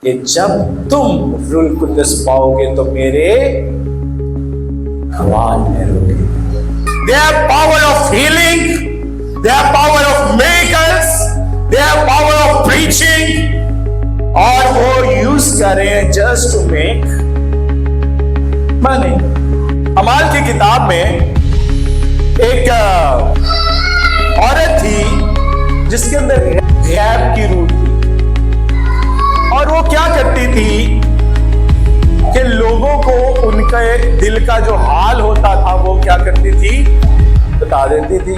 कि जब तुम रूह कुद्दस पाओगे तो मेरे गवाह ठहरोगे। They have power of healing, they have power of miracles, they have power of preaching, और वो यूज कर रहे हैं just to make money। अमाल की किताब में एक औरत थी जिसके अंदर गैब की रूह थी, और वो क्या करती थी कि लोगों को उनके दिल का जो हाल होता था वो क्या करती थी, बता देती थी।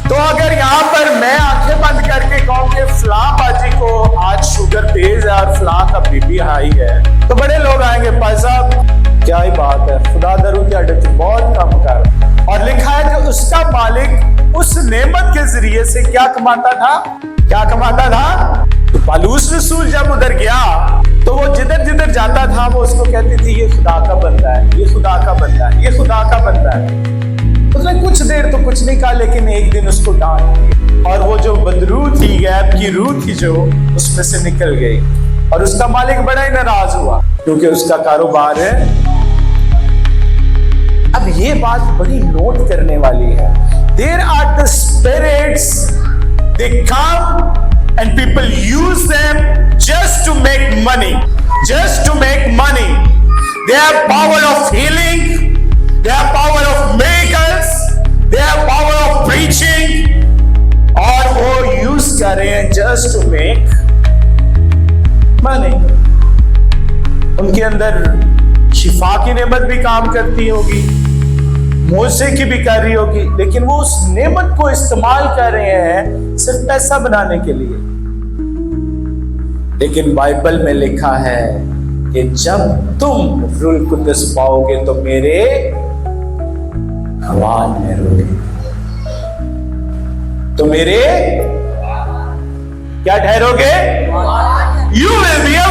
तो अगर यहां पर मैं आंखें बंद करके कहूं कि फलां बाजी को आज शुगर तेज है और फलां का बीपी हाई है, तो बड़े लोग आएंगे, भाई साहब क्या ही बात है, खुदा दरू के अड्डे बहुत कम कर। और लिखा है कि उसका मालिक उस नेमत के जरिए से क्या कमाता था, क्या कमाता था। तो पालूस रसूल जब उधर गया तो वो जिधर जिधर जाता था वो उसको कहती थी ये खुदा का बंदा है, ये खुदा का बंदा है, ये खुदा का बंदा है। उसने कुछ देर तो कुछ नहीं कहा, लेकिन एक दिन उसको डांट दी और वो जो बदरू थी, गैब की रूह थी जो उसमें से निकल गई, और उसका मालिक बड़ा ही नाराज हुआ क्योंकि उसका कारोबार है। अब ये बात बड़ी नोट करने वाली है। There are the spirits, they come and people use them just to make money, just to make money. They have power of healing, they have power of miracles, they have power of preaching, और वो use कर रहे हैं just to make money। उनके अंदर शिफा की नेमत भी काम करती होगी, मोजे की भी कर रही होगी, लेकिन वो उस नेमत को इस्तेमाल कर रहे हैं सिर्फ पैसा बनाने के लिए। लेकिन बाइबल में लिखा है कि जब तुम रूह कुद्दस पाओगे तो मेरे गवाह ठहरोगे। तो मेरे क्या ठहरोगे? You will be a